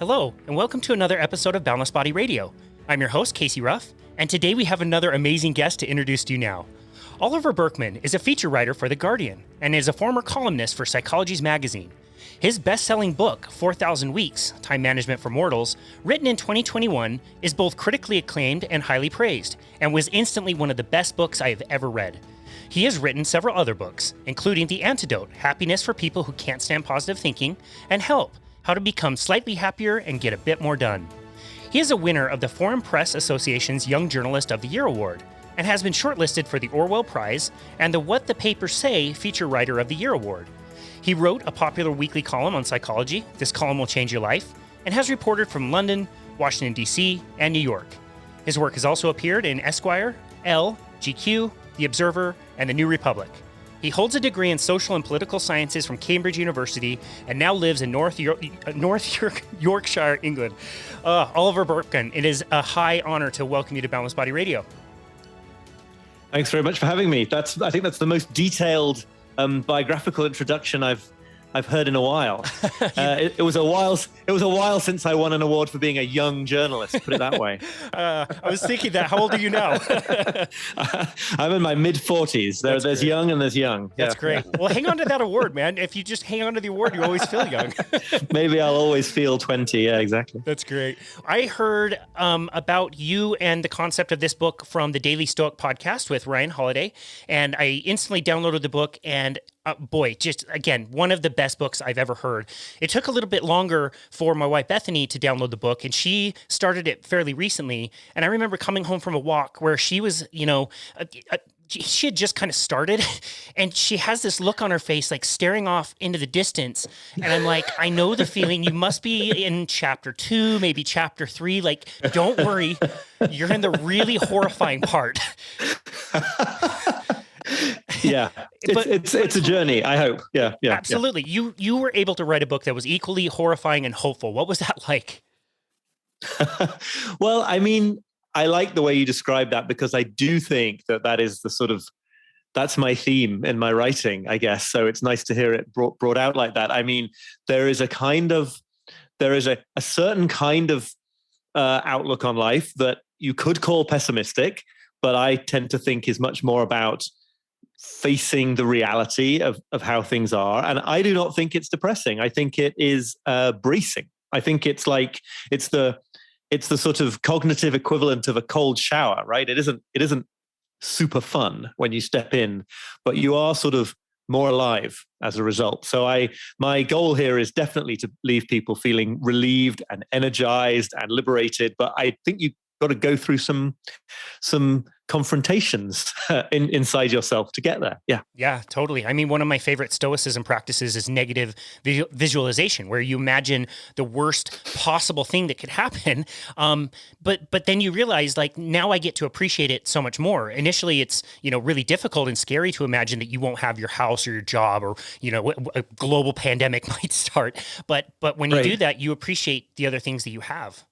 Hello, and welcome to another episode of Boundless Body Radio. I'm your host, Casey Ruff, and today we have another amazing guest to introduce to you now. Oliver Burkeman is a feature writer for The Guardian and is a former columnist for Psychologies Magazine. His best-selling book, 4,000 Weeks, Time Management for Mortals, written in 2021, is both critically acclaimed and highly praised, and was instantly one of the best books I have ever read. He has written several other books, including The Antidote, Happiness for People Who Can't Stand Positive Thinking, and Help, How to Become Slightly Happier and Get a Bit More Done. He is a winner of the Foreign Press Association's Young Journalist of the Year Award, and has been shortlisted for the Orwell Prize and the What the Papers Say Feature Writer of the Year Award. He wrote a popular weekly column on psychology, This Column Will Change Your Life, and has reported from London, Washington, D.C., and New York. His work has also appeared in Esquire, Elle, GQ, The Observer, and The New Republic. He holds a degree in social and political sciences from Cambridge University and now lives in Yorkshire, England. Oliver Burkeman, it is a high honor to welcome you to Boundless Body Radio. Thanks very much for having me. I think that's the most detailed biographical introduction I've heard in a while. It was a while since I won an award for being a young journalist, put it that way. I was thinking that. How old are you now? I'm in my mid-40s. There's young and there's young. That's great. Well, hang on to that award, man. If you just hang on to the award, you always feel young. Maybe I'll always feel 20. Yeah, exactly. That's great. I heard about you and the concept of this book from the Daily Stoic podcast with Ryan Holiday, and I instantly downloaded the book, and boy, just again, one of the best books I've ever heard. It took a little bit longer for my wife Bethany to download the book, and she started it fairly recently. And I remember coming home from a walk where she was, she had just kind of started, and she has this look on her face, like staring off into the distance. And I'm like, I know the feeling. You must be in chapter 2, maybe chapter 3. Like, don't worry, you're in the really horrifying part. Yeah, it's a journey, I hope. Yeah. Absolutely. Yeah. You were able to write a book that was equally horrifying and hopeful. What was that like? Well, I mean, I like the way you describe that, because I do think that is that's my theme in my writing, I guess. So it's nice to hear it brought out like that. I mean, there is a certain kind of outlook on life that you could call pessimistic, but I tend to think is much more about facing the reality of how things are. And I do not think it's depressing. I think it is bracing. I think it's the sort of cognitive equivalent of a cold shower, right? It isn't super fun when you step in, but you are sort of more alive as a result. So my goal here is definitely to leave people feeling relieved and energized and liberated. But I think you got to go through some confrontations inside yourself to get there. Yeah, totally. I mean, one of my favorite stoicism practices is negative visualization, where you imagine the worst possible thing that could happen. But then you realize, like, now I get to appreciate it so much more. Initially, it's, really difficult and scary to imagine that you won't have your house or your job, or, a global pandemic might start. But when you do that, you appreciate the other things that you have.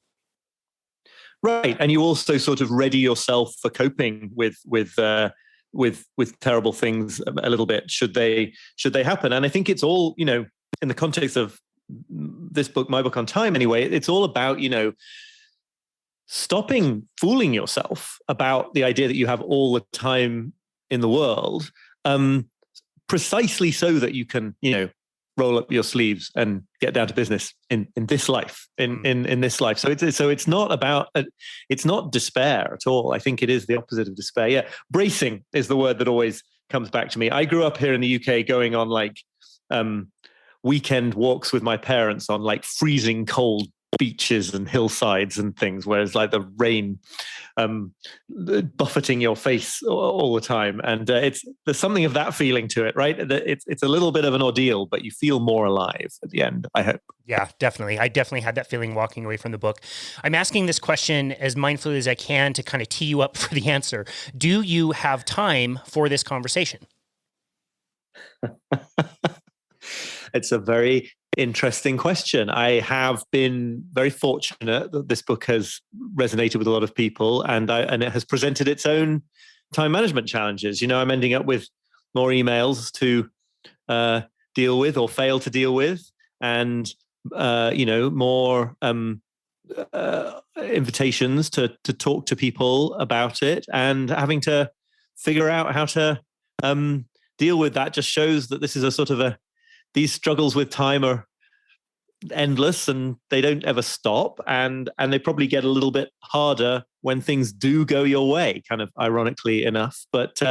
Right, and you also sort of ready yourself for coping with terrible things a little bit should they happen. And I think it's all, in the context of this book, my book on time anyway, it's all about, stopping fooling yourself about the idea that you have all the time in the world, precisely so that you can, roll up your sleeves and get down to business in this life, in this life. So it's not about, it's not despair at all. I think it is the opposite of despair. Yeah. Bracing is the word that always comes back to me. I grew up here in the UK going on weekend walks with my parents on freezing cold beaches and hillsides and things, whereas the rain buffeting your face all the time, and there's something of that feeling to it, right? It's a little bit of an ordeal, but you feel more alive at the end, I hope. Yeah, definitely. I definitely had that feeling walking away from the book. I'm asking this question as mindfully as I can to kind of tee you up for the answer. Do you have time for this conversation? It's a very interesting question. I have been very fortunate that this book has resonated with a lot of people, and it has presented its own time management challenges. I'm ending up with more emails to deal with or fail to deal with, and more invitations to talk to people about it, and having to figure out how to deal with that just shows that this is a sort of these struggles with time are endless and they don't ever stop, and they probably get a little bit harder when things do go your way, kind of ironically enough. But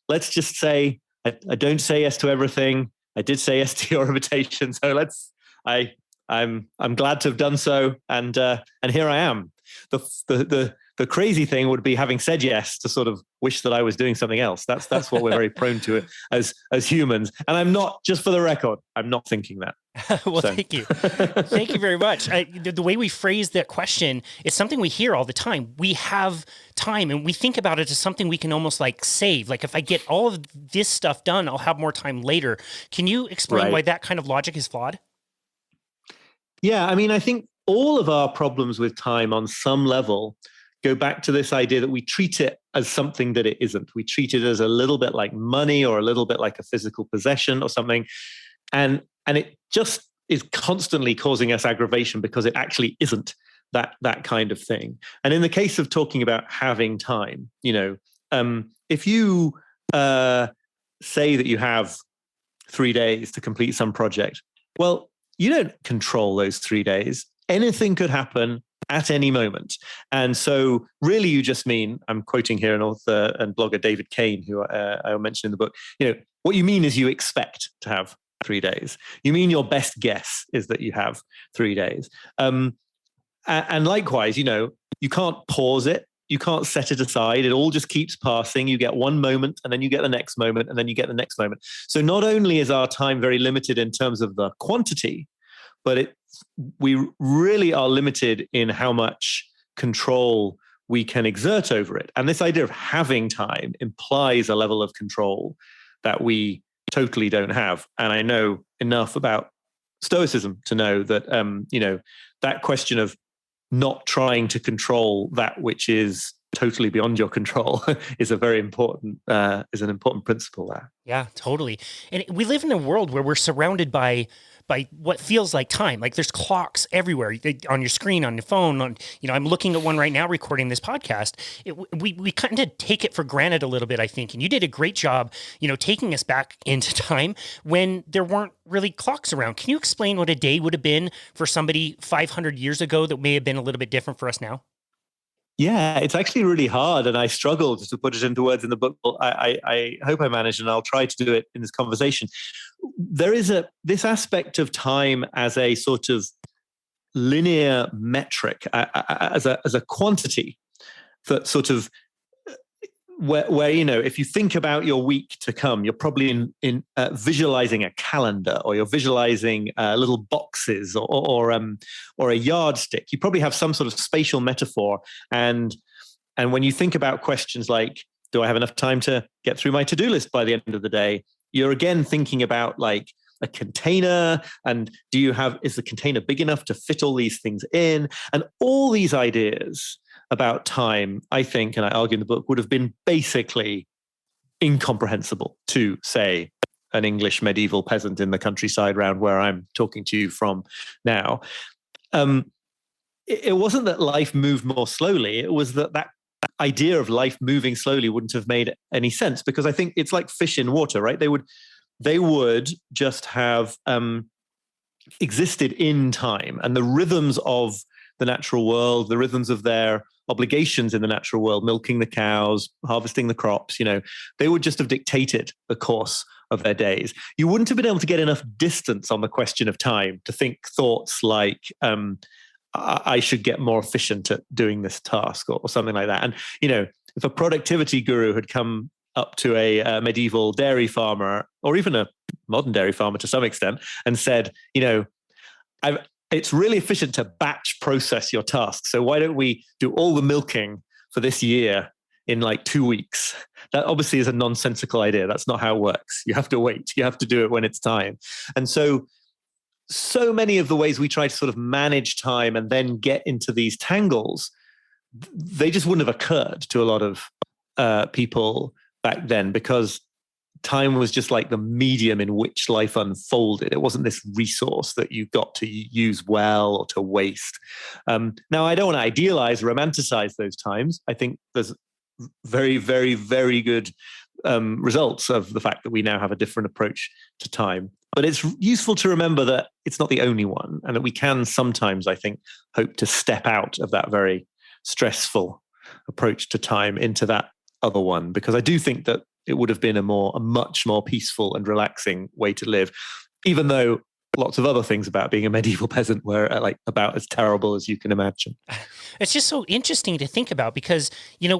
let's just say I don't say yes to everything. I did say yes to your invitation, so I'm glad to have done so, and here I am. The crazy thing would be having said yes to sort of wish that I was doing something else. That's what we're very prone to as humans. And I'm not, just for the record, I'm not thinking that. Well, thank you. Thank you very much. The way we phrase that question is something we hear all the time. We have time and we think about it as something we can almost like save. Like if I get all of this stuff done, I'll have more time later. Can you explain why that kind of logic is flawed? Yeah, I mean, I think all of our problems with time on some level go back to this idea that we treat it as something that it isn't. We treat it as a little bit like money or a little bit like a physical possession or something. And it just is constantly causing us aggravation because it actually isn't that kind of thing. And in the case of talking about having time, if you say that you have 3 days to complete some project, well, you don't control those 3 days. Anything could happen at any moment. And so really you just mean, I'm quoting here an author and blogger, David Kane, who I mentioned in the book, what you mean is you expect to have 3 days. You mean your best guess is that you have 3 days. And likewise, you can't pause it. You can't set it aside. It all just keeps passing. You get one moment and then you get the next moment and then you get the next moment. So not only is our time very limited in terms of the quantity, but we really are limited in how much control we can exert over it. And this idea of having time implies a level of control that we totally don't have. And I know enough about Stoicism to know that, that question of not trying to control that which is totally beyond your control is an important principle there. Yeah, totally. And we live in a world where we're surrounded by what feels like time. Like there's clocks everywhere on your screen, on your phone. I'm looking at one right now recording this podcast. We kind of take it for granted a little bit, I think. And you did a great job, taking us back into time when there weren't really clocks around. Can you explain what a day would have been for somebody 500 years ago that may have been a little bit different for us now? Yeah, it's actually really hard, and I struggled to put it into words in the book. I hope I managed, and I'll try to do it in this conversation. There is this aspect of time as a sort of linear metric, as a quantity that sort of where if you think about your week to come, you're probably in visualizing a calendar, or you're visualizing little boxes or a yardstick. You probably have some sort of spatial metaphor, and when you think about questions like, do I have enough time to get through my to-do list by the end of the day? You're again thinking about like a container, and is the container big enough to fit all these things in? And all these ideas about time, I think, and I argue in the book, would have been basically incomprehensible to, say, an English medieval peasant in the countryside round where I'm talking to you from now. It wasn't that life moved more slowly. It was that idea of life moving slowly wouldn't have made any sense, because I think it's like fish in water, right? They would just have existed in time, and the rhythms of the natural world, the rhythms of their obligations in the natural world, milking the cows, harvesting the crops, they would just have dictated the course of their days. You wouldn't have been able to get enough distance on the question of time to think thoughts like, I should get more efficient at doing this task or something like that. And, if a productivity guru had come up to a medieval dairy farmer, or even a modern dairy farmer to some extent, and said, it's really efficient to batch process your tasks. So why don't we do all the milking for this year in like 2 weeks? That obviously is a nonsensical idea. That's not how it works. You have to wait. You have to do it when it's time. And so many of the ways we try to sort of manage time and then get into these tangles, they just wouldn't have occurred to a lot of people back then, because time was just like the medium in which life unfolded. It wasn't this resource that you got to use well or to waste. Now, I don't want to idealize, romanticize those times. I think there's very, very, very good results of the fact that we now have a different approach to time. But it's useful to remember that it's not the only one, and that we can sometimes, I think, hope to step out of that very stressful approach to time into that other one, because I do think that it would have been a much more peaceful and relaxing way to live, even though lots of other things about being a medieval peasant were like about as terrible as you can imagine. It's just so interesting to think about because,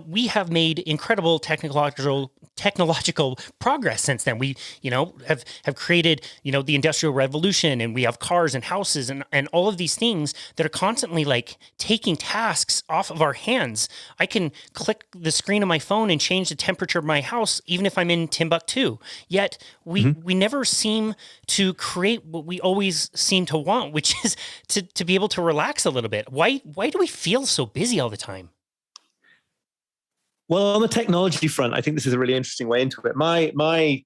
we have made incredible technological progress since then. We, have created, the Industrial Revolution, and we have cars and houses and all of these things that are constantly like taking tasks off of our hands. I can click the screen of my phone and change the temperature of my house, even if I'm in Timbuktu. Yet we never seem to create what we always seem to want, which is to be able to relax a little bit. Why do we feel so busy all the time? Well, on the technology front, I think this is a really interesting way into it. My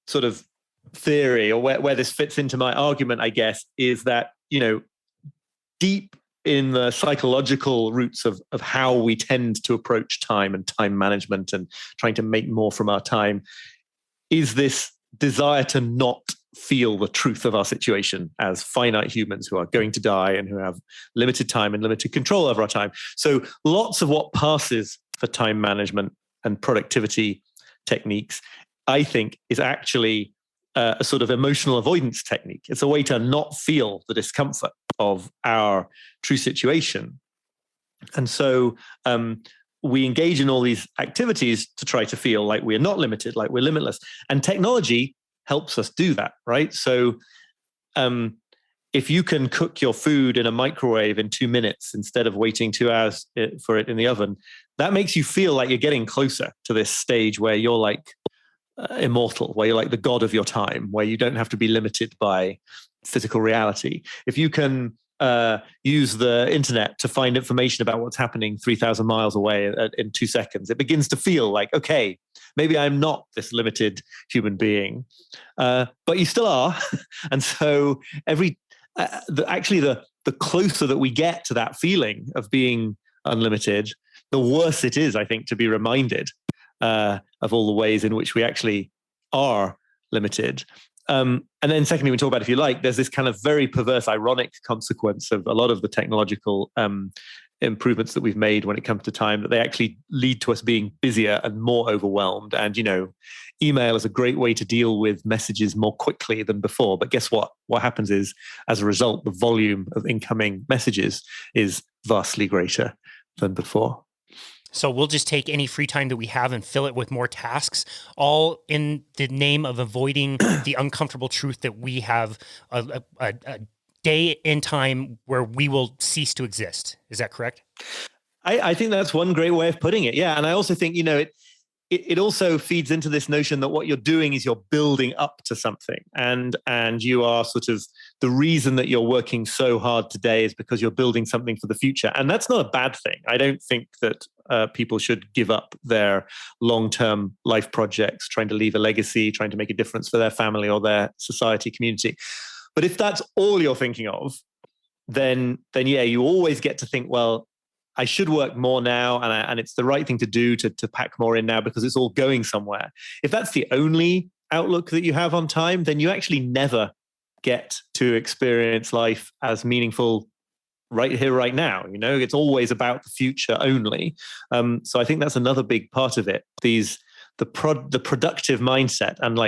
sort of theory, or where this fits into my argument, I guess, is that, deep in the psychological roots of how we tend to approach time and time management and trying to make more from our time is this desire to not feel the truth of our situation as finite humans who are going to die and who have limited time and limited control over our time. So lots of what passes for time management and productivity techniques, I think, is actually a sort of emotional avoidance technique. It's a way to not feel the discomfort of our true situation. And so we engage in all these activities to try to feel like we're not limited, like we're limitless. And technology helps us do that, right? So if you can cook your food in a microwave in 2 minutes instead of waiting 2 hours for it in the oven, that makes you feel like you're getting closer to this stage where you're like immortal, where you're like the god of your time, where you don't have to be limited by physical reality. If you can use the internet to find information about what's happening 3,000 miles away in 2 seconds, it begins to feel like, okay, maybe I'm not this limited human being, but you still are. And so the closer that we get to that feeling of being unlimited, the worse it is, I think, to be reminded of all the ways in which we actually are limited. And then secondly, we talk about, if you like, there's this kind of very perverse, ironic consequence of a lot of the technological improvements that we've made when it comes to time, that they actually lead to us being busier and more overwhelmed. And, email is a great way to deal with messages more quickly than before. But guess what? What happens is, as a result, the volume of incoming messages is vastly greater than before. So we'll just take any free time that we have and fill it with more tasks, all in the name of avoiding the uncomfortable truth that we have a day in time where we will cease to exist. Is that correct? I think that's one great way of putting it. Yeah. And I also think, it also feeds into this notion that what you're doing is you're building up to something, and you are sort of, the reason that you're working so hard today is because you're building something for the future. And that's not a bad thing. I don't think that people should give up their long-term life projects, trying to leave a legacy, trying to make a difference for their family or their society, community. But if that's all you're thinking of, then yeah, you always get to think, well, I should work more now, and it's the right thing to do to pack more in now because it's all going somewhere. If that's the only outlook that you have on time, then you actually never get to experience life as meaningful right here, right now. It's always about the future only. So I think that's another big part of it. The productive mindset. And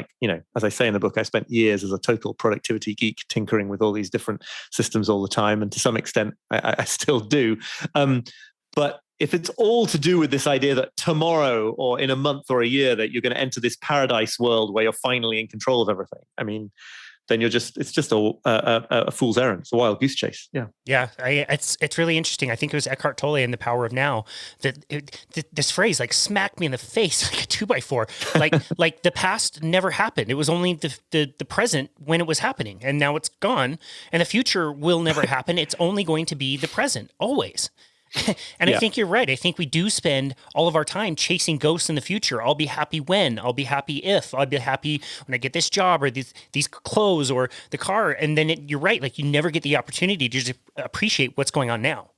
as I say in the book, I spent years as a total productivity geek tinkering with all these different systems all the time. And to some extent, I still do. But if it's all to do with this idea that tomorrow or in a month or a year that you're going to enter this paradise world where you're finally in control of everything, then it's just a fool's errand. It's a wild goose chase. Yeah. Yeah. It's really interesting. I think it was Eckhart Tolle in The Power of Now that this phrase like smacked me in the face like a 2x4. Like the past never happened. It was only the present when it was happening, and now it's gone, and the future will never happen. It's only going to be the present always. And I Yeah. think you're right. I think we do spend all of our time chasing ghosts in the future. I'll be happy when, I'll be happy if, I'll be happy when I get this job or these clothes or the car. And then you're right. Like you never get the opportunity to just appreciate what's going on now.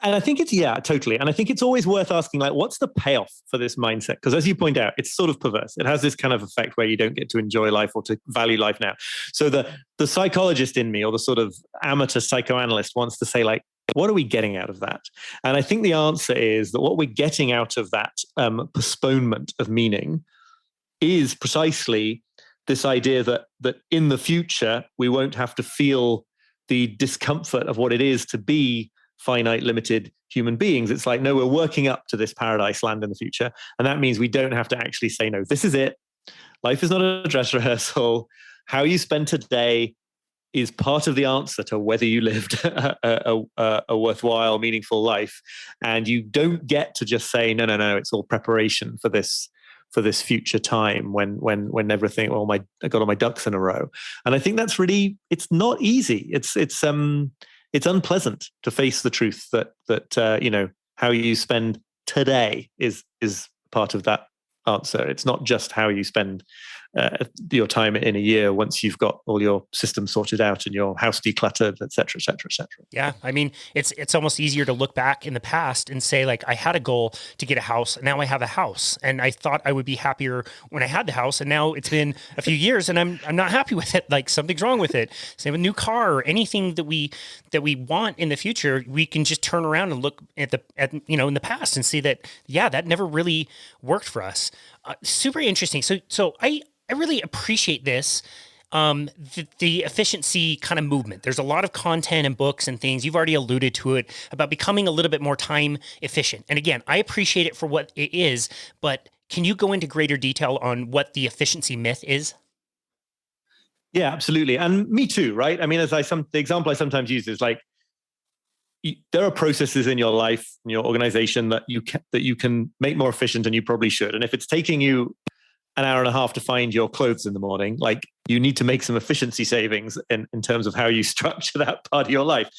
And I think yeah, totally. And I think it's always worth asking, like, what's the payoff for this mindset? Because as you point out, it's sort of perverse. It has this kind of effect where you don't get to enjoy life or to value life now. So the psychologist in me, or the sort of amateur psychoanalyst, wants to say, like, what are we getting out of that? And I think the answer is that what we're getting out of that postponement of meaning is precisely this idea that in the future, we won't have to feel the discomfort of what it is to be finite, limited human beings. It's like, no, we're working up to this paradise land in the future. And that means we don't have to actually say, no, this is it. Life is not a dress rehearsal. How you spend today is part of the answer to whether you lived a worthwhile, meaningful life. And you don't get to just say, no, it's all preparation for this future time when everything, I got all my ducks in a row. And I think that's really, it's not easy. It's unpleasant to face the truth that how you spend today is part of that answer. It's not just how you spend your time in a year once you've got all your systems sorted out and your house decluttered, et cetera, et cetera, et cetera. Yeah. I mean, it's almost easier to look back in the past and say, like, I had a goal to get a house. Now I have a house, and I thought I would be happier when I had the house. And now it's been a few years and I'm not happy with it. Like, something's wrong with it. Same with a new car or anything that we want in the future. We can just turn around and look at in the past and see that, yeah, that never really worked for us. Super interesting. So I really appreciate this, the efficiency kind of movement. There's a lot of content and books and things. You've already alluded to it about becoming a little bit more time efficient. And again, I appreciate it for what it is, but can you go into greater detail on what the efficiency myth is? Yeah, absolutely. And me too, right? I mean, the example I sometimes use is like, there are processes in your life, in your organization that you can make more efficient, and you probably should. And if it's taking you an hour and a half to find your clothes in the morning, like, you need to make some efficiency savings in terms of how you structure that part of your life.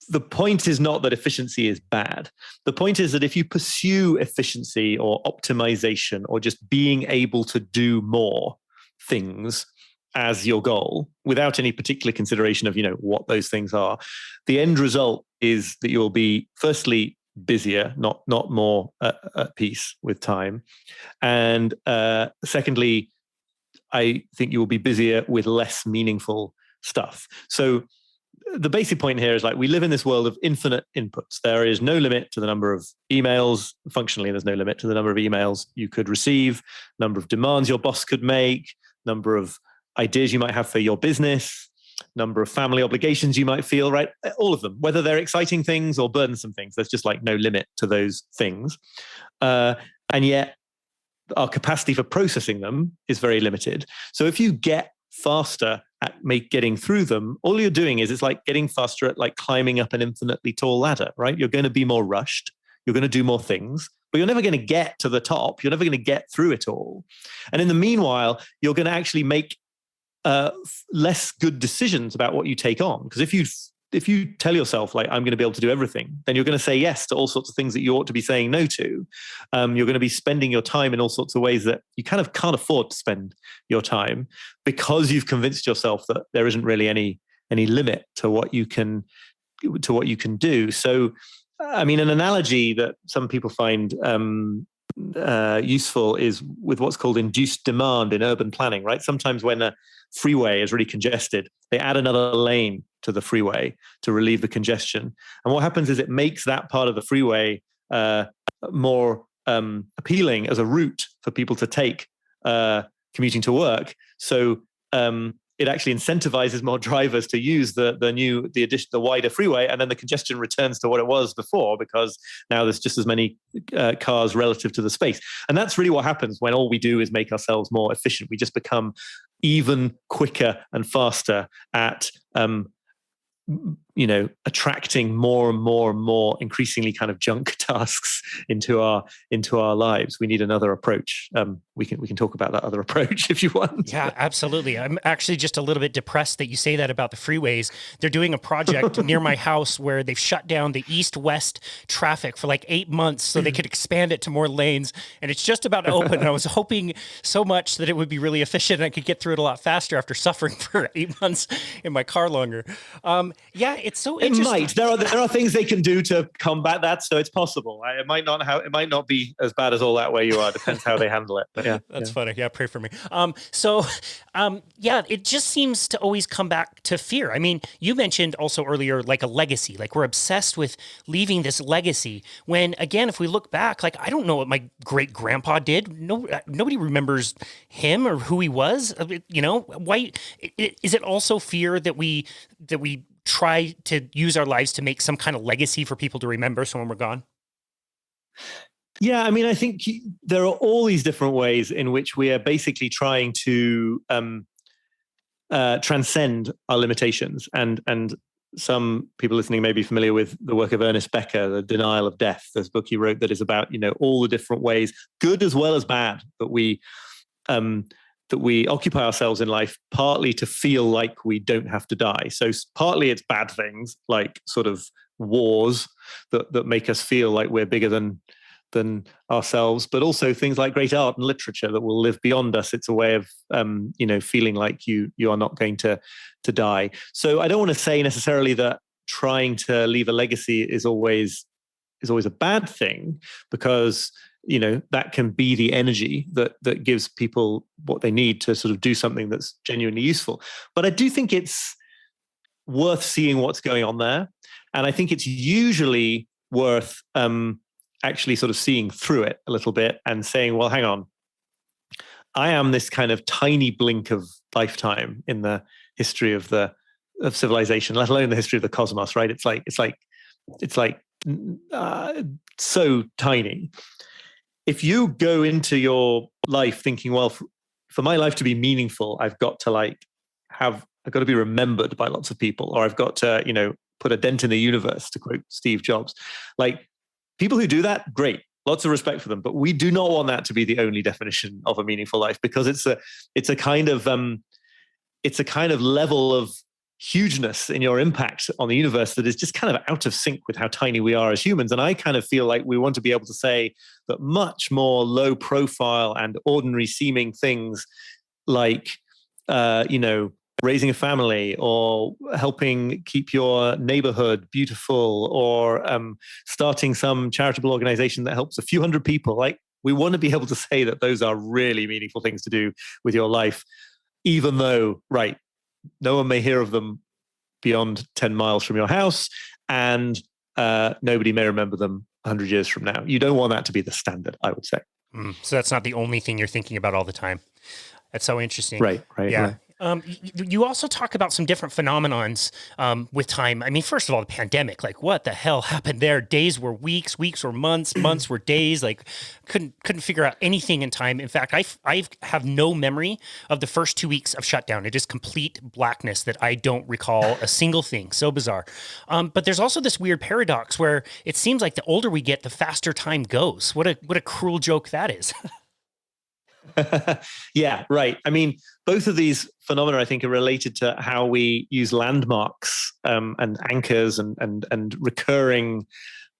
The point is not that efficiency is bad. The point is that if you pursue efficiency or optimization or just being able to do more things as your goal without any particular consideration of, what those things are, the end result is that you'll be, firstly, busier, not more at peace with time. And secondly, I think you will be busier with less meaningful stuff. So the basic point here is, like, we live in this world of infinite inputs. There is no limit to the number of emails. Functionally, there's no limit to the number of emails you could receive, number of demands your boss could make, number of ideas you might have for your business, number of family obligations you might feel, right? All of them, whether they're exciting things or burdensome things, there's just like no limit to those things. And yet our capacity for processing them is very limited. So if you get faster at getting through them, all you're doing is, it's like getting faster at, like, climbing up an infinitely tall ladder, right? You're going to be more rushed. You're going to do more things, but you're never going to get to the top. You're never going to get through it all. And in the meanwhile, you're going to actually make less good decisions about what you take on. Because if you tell yourself, like, I'm going to be able to do everything, then you're going to say yes to all sorts of things that you ought to be saying no to. You're going to be spending your time in all sorts of ways that you kind of can't afford to spend your time, because you've convinced yourself that there isn't really any limit to what you can do. So, I mean, an analogy that some people find useful is with what's called induced demand in urban planning, right? Sometimes when a freeway is really congested, they add another lane to the freeway to relieve the congestion. And what happens is it makes that part of the freeway more appealing as a route for people to take commuting to work. So it actually incentivizes more drivers to use the wider freeway, and then the congestion returns to what it was before, because now there's just as many cars relative to the space. And that's really what happens when all we do is make ourselves more efficient. We just become even quicker and faster at attracting more and more and more increasingly kind of junk tasks into our lives. We need another approach. We can talk about that other approach if you want. Yeah, absolutely. I'm actually just a little bit depressed that you say that about the freeways. They're doing a project near my house where they've shut down the east-west traffic for like 8 months so they could expand it to more lanes, and it's just about to open. And I was hoping so much that it would be really efficient and I could get through it a lot faster after suffering for 8 months in my car longer. Yeah, it's so interesting. It might. There are things they can do to combat that, so it's possible. It might not be as bad as all that where you are. Depends how they handle it. But yeah, that's funny. Yeah, pray for me. Yeah, it just seems to always come back to fear. I mean, you mentioned also earlier like a legacy. Like we're obsessed with leaving this legacy. When again, if we look back, like I don't know what my great grandpa did. Nobody remembers him or who he was. Why is it also fear that we try to use our lives to make some kind of legacy for people to remember so when we're gone? Yeah, I mean, I think there are all these different ways in which we are basically trying to transcend our limitations. And some people listening may be familiar with the work of Ernest Becker, The Denial of Death, this book he wrote that is about, all the different ways, good as well as bad, that we occupy ourselves in life, partly to feel like we don't have to die. So partly it's bad things like sort of wars that make us feel like we're bigger than ourselves, but also things like great art and literature that will live beyond us. It's a way of feeling like you are not going to die. So I don't want to say necessarily that trying to leave a legacy is always a bad thing, because that can be the energy that gives people what they need to sort of do something that's genuinely useful. But I do think it's worth seeing what's going on there. And I think it's usually worth actually sort of seeing through it a little bit and saying, well, hang on, I am this kind of tiny blink of lifetime in the history of civilization, let alone the history of the cosmos, right? It's like so tiny. If you go into your life thinking, well, for my life to be meaningful, I've got to be remembered by lots of people, or I've got to, put a dent in the universe, to quote Steve Jobs. Like, people who do that, great, lots of respect for them. But we do not want that to be the only definition of a meaningful life, because it's a kind of level of hugeness in your impact on the universe that is just kind of out of sync with how tiny we are as humans. And I kind of feel like we want to be able to say that much more low profile and ordinary seeming things like, raising a family, or helping keep your neighborhood beautiful, or starting some charitable organization that helps a few hundred people. Like, we want to be able to say that those are really meaningful things to do with your life, even though, right, no one may hear of them beyond 10 miles from your house, and nobody may remember them 100 years from now. You don't want that to be the standard, I would say. So that's not the only thing you're thinking about all the time. That's so interesting. Right. Yeah. Right. You also talk about some different phenomenons with time. I mean, first of all, the pandemic, like what the hell happened there? Days were weeks, weeks were months, months were days. Like couldn't figure out anything in time. In fact, I have no memory of the first 2 weeks of shutdown. It is complete blackness that I don't recall a single thing. So bizarre. But there's also this weird paradox where it seems like the older we get, the faster time goes. What a cruel joke that is. Yeah, right. I mean, both of these phenomena, I think, are related to how we use landmarks and anchors and recurring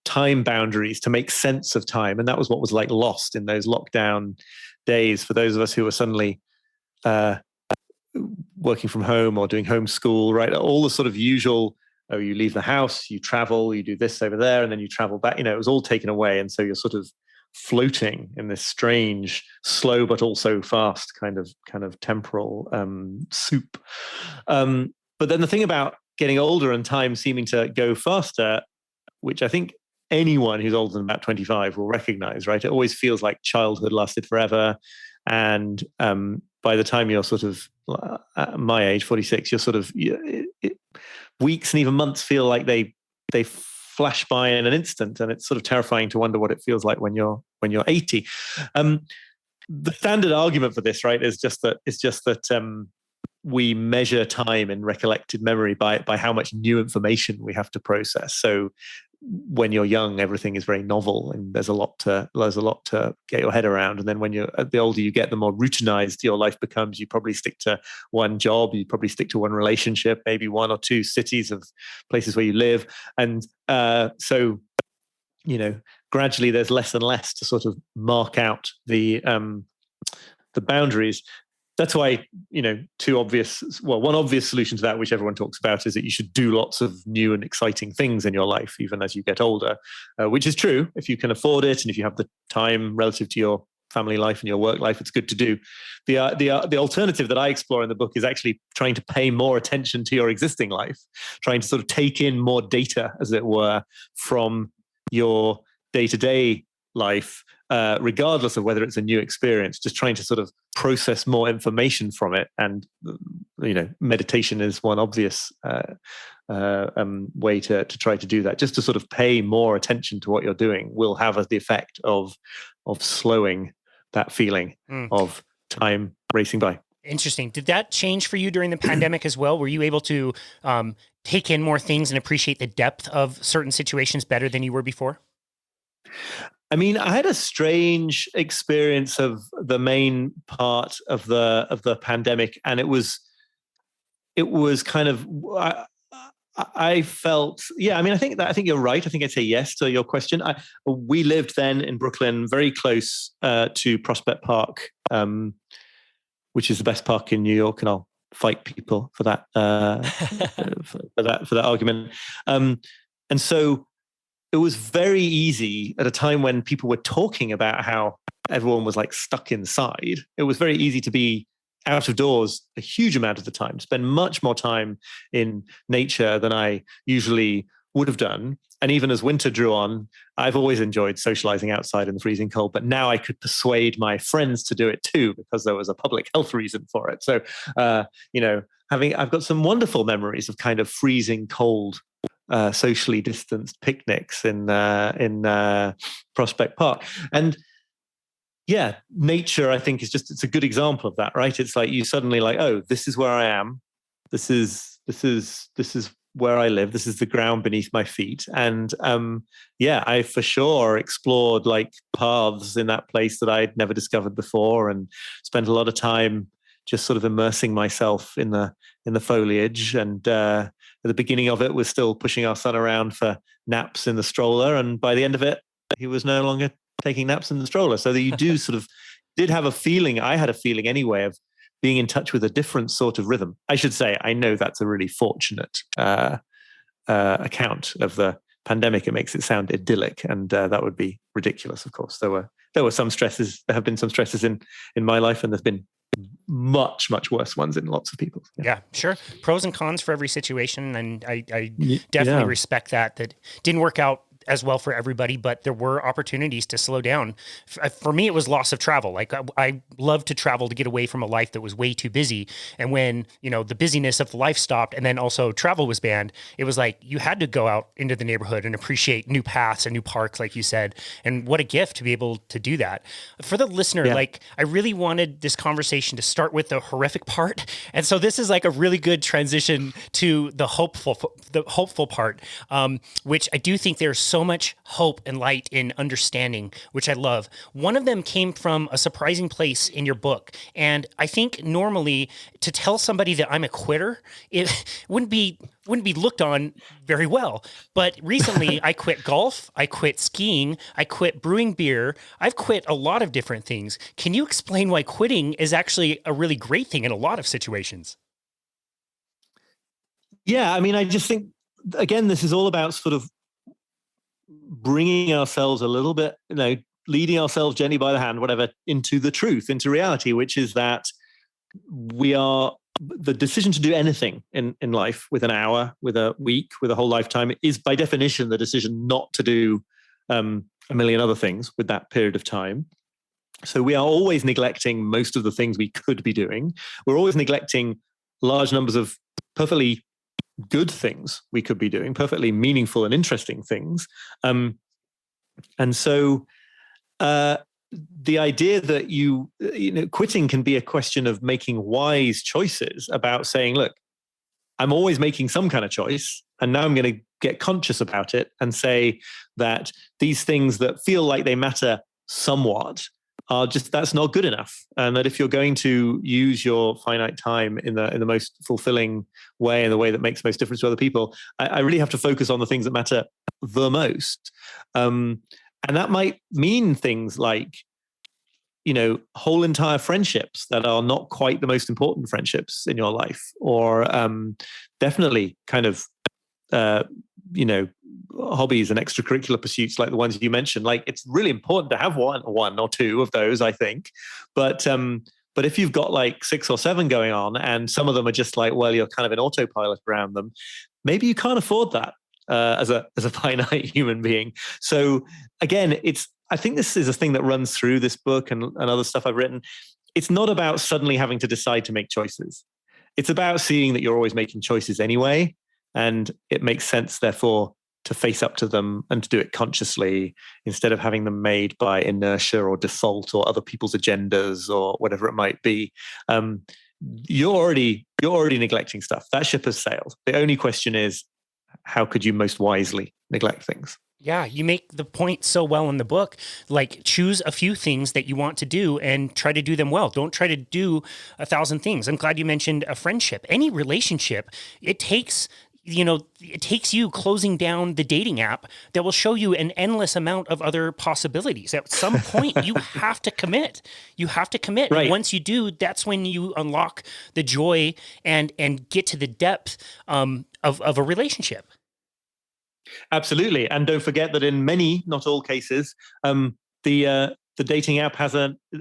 time boundaries to make sense of time. And that was what was like lost in those lockdown days for those of us who were suddenly working from home or doing homeschool, right? All the sort of usual, you leave the house, you travel, you do this over there, and then you travel back. It was all taken away. And so you're sort of floating in this strange, slow but also fast kind of temporal soup. But then the thing about getting older and time seeming to go faster, which I think anyone who's older than about 25 will recognize, right? It always feels like childhood lasted forever. And by the time you're sort of my age, 46, you're sort of weeks and even months feel like they flash by in an instant, and it's sort of terrifying to wonder what it feels like when you're 80. The standard argument for this, right, is just that we measure time in recollected memory by how much new information we have to process. So when you're young, everything is very novel and there's a lot to get your head around. And then when the older you get, the more routinized your life becomes. You probably stick to one job, you probably stick to one relationship, maybe one or two cities of places where you live. And so, gradually there's less and less to sort of mark out the boundaries. That's why, one obvious solution to that, which everyone talks about, is that you should do lots of new and exciting things in your life, even as you get older, which is true. If you can afford it and if you have the time relative to your family life and your work life, it's good to do. The alternative that I explore in the book is actually trying to pay more attention to your existing life, trying to sort of take in more data, as it were, from your day-to-day life, regardless of whether it's a new experience, just trying to sort of process more information from it. And, meditation is one obvious way to try to do that. Just to sort of pay more attention to what you're doing will have the effect of slowing that feeling of time racing by. Interesting. Did that change for you during the pandemic as well? Were you able to take in more things and appreciate the depth of certain situations better than you were before? I mean, I had a strange experience of the main part of the pandemic, and it was kind of I felt, yeah. I mean, I think you're right. I think I'd say yes to your question. We lived then in Brooklyn, very close to Prospect Park, which is the best park in New York, and I'll fight people for that for that argument. And so it was very easy at a time when people were talking about how everyone was like stuck inside. It was very easy to be out of doors a huge amount of the time, spend much more time in nature than I usually would have done. And even as winter drew on, I've always enjoyed socializing outside in the freezing cold, but now I could persuade my friends to do it too, because there was a public health reason for it. So, I've got some wonderful memories of kind of freezing cold, socially distanced picnics in Prospect Park. And yeah, nature, I think, it's a good example of that, right? It's like you suddenly like, oh, this is where I am. This is where I live. This is the ground beneath my feet. And I for sure explored like paths in that place that I'd never discovered before, and spent a lot of time just sort of immersing myself in the foliage. And at the beginning of it, was still pushing our son around for naps in the stroller, and by the end of it, he was no longer taking naps in the stroller. So that you do sort of did have a feeling. I had a feeling anyway of being in touch with a different sort of rhythm. I should say, I know that's a really fortunate account of the pandemic. It makes it sound idyllic, and that would be ridiculous. Of course, there were some stresses. There have been some stresses in my life, and there's been much worse ones in lots of people. Yeah, sure. Pros and cons for every situation, and I definitely respect that. That didn't work out as well for everybody, but there were opportunities to slow down. For me, it was loss of travel. Like I love to travel to get away from a life that was way too busy. And when, the busyness of the life stopped and then also travel was banned, it was like you had to go out into the neighborhood and appreciate new paths and new parks, like you said. And what a gift to be able to do that. For the listener, I really wanted this conversation to start with the horrific part. And so this is like a really good transition to the hopeful part, which I do think there's so much hope and light in understanding, which I love. One of them came from a surprising place in your book. And I think normally to tell somebody that I'm a quitter, it wouldn't be looked on very well. But recently I quit golf, I quit skiing, I quit brewing beer. I've quit a lot of different things. Can you explain why quitting is actually a really great thing in a lot of situations? Yeah, I mean, I just think, again, this is all about sort of bringing ourselves a little bit, leading ourselves gently by the hand, whatever, into the truth, into reality, which is that the decision to do anything in life, with an hour, with a week, with a whole lifetime, is by definition the decision not to do a million other things with that period of time. So we are always neglecting most of the things we could be doing. We're always neglecting large numbers of perfectly good things we could be doing, perfectly meaningful and interesting things. And so the idea that quitting can be a question of making wise choices about saying, look, I'm always making some kind of choice, and now I'm going to get conscious about it and say that these things that feel like they matter somewhat are just, that's not good enough. And that if you're going to use your finite time in the most fulfilling way, in the way that makes most difference to other people, I really have to focus on the things that matter the most. And that might mean things like, whole entire friendships that are not quite the most important friendships in your life, or definitely kind of, hobbies and extracurricular pursuits like the ones you mentioned. Like, it's really important to have one or two of those, I think. But if you've got like 6 or 7 going on, and some of them are just like, well, you're kind of in autopilot around them, maybe you can't afford that as a finite human being. So again, I think this is a thing that runs through this book and other stuff I've written. It's not about suddenly having to decide to make choices. It's about seeing that you're always making choices anyway, and it makes sense, therefore, to face up to them and to do it consciously instead of having them made by inertia or default or other people's agendas or whatever it might be. You're already neglecting stuff. That ship has sailed. The only question is, how could you most wisely neglect things? Yeah, you make the point so well in the book. Like, choose a few things that you want to do and try to do them well. Don't try to do 1,000 things. I'm glad you mentioned a friendship. Any relationship, it takes you closing down the dating app that will show you an endless amount of other possibilities. At some point, you have to commit. You have to commit. Right. And once you do, that's when you unlock the joy and get to the depth of a relationship. Absolutely. And don't forget that in many, not all cases, the dating app has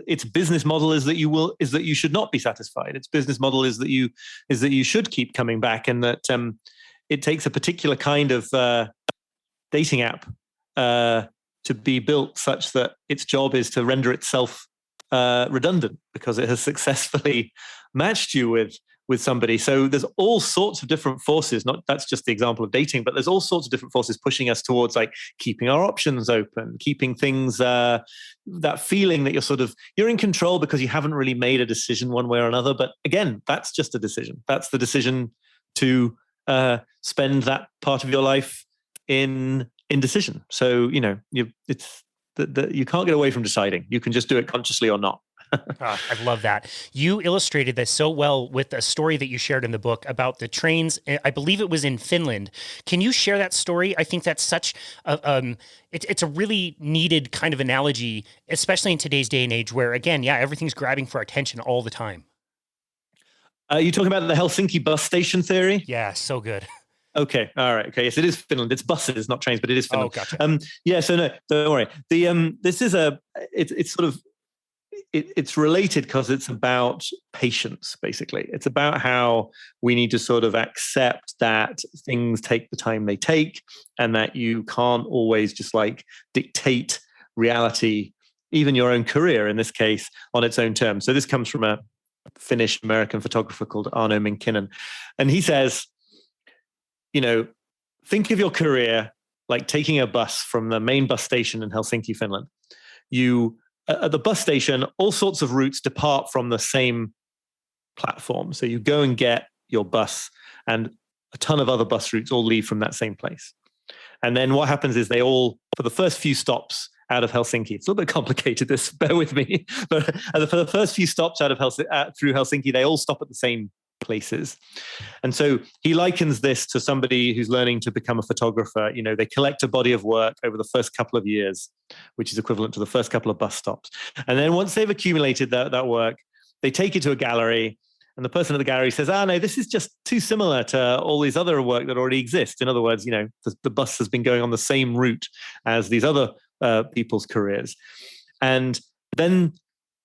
its business model is that you should not be satisfied. Its business model is that you should keep coming back, and that it takes a particular kind of dating app to be built such that its job is to render itself redundant because it has successfully matched you with somebody. So there's all sorts of different forces. That's just the example of dating, but there's all sorts of different forces pushing us towards like keeping our options open, keeping things, that feeling that you're in control because you haven't really made a decision one way or another. But again, that's just a decision. That's the decision to spend that part of your life in indecision. So, you can't get away from deciding. You can just do it consciously or not. I love that. You illustrated this so well with a story that you shared in the book about the trains. I believe it was in Finland. Can you share that story? I think that's such it's a really needed kind of analogy, especially in today's day and age where, again, everything's grabbing for our attention all the time. Are you talking about the Helsinki bus station theory? Yeah, so good. Okay. All right. Okay. Yes, it is Finland. It's buses, not trains, but it is Finland. Oh, gotcha. So no, don't worry. This is it's related because it's about patience, basically. It's about how we need to sort of accept that things take the time they take, and that you can't always just like dictate reality, even your own career in this case, on its own terms. So this comes from a Finnish-American photographer called Arno Minkkinen. And he says, think of your career like taking a bus from the main bus station in Helsinki, Finland. At the bus station, all sorts of routes depart from the same platform. So you go and get your bus, and a ton of other bus routes all leave from that same place. And then what happens is they all, for the first few stops out of Helsinki, it's a little bit complicated, this, bear with me, but for the first few stops out of through Helsinki, they all stop at the same places. And so he likens this to somebody who's learning to become a photographer. They collect a body of work over the first couple of years, which is equivalent to the first couple of bus stops. And then once they've accumulated that work, they take it to a gallery, and the person at the gallery says, no, this is just too similar to all these other work that already exists. In other words, the bus has been going on the same route as these other people's careers. And then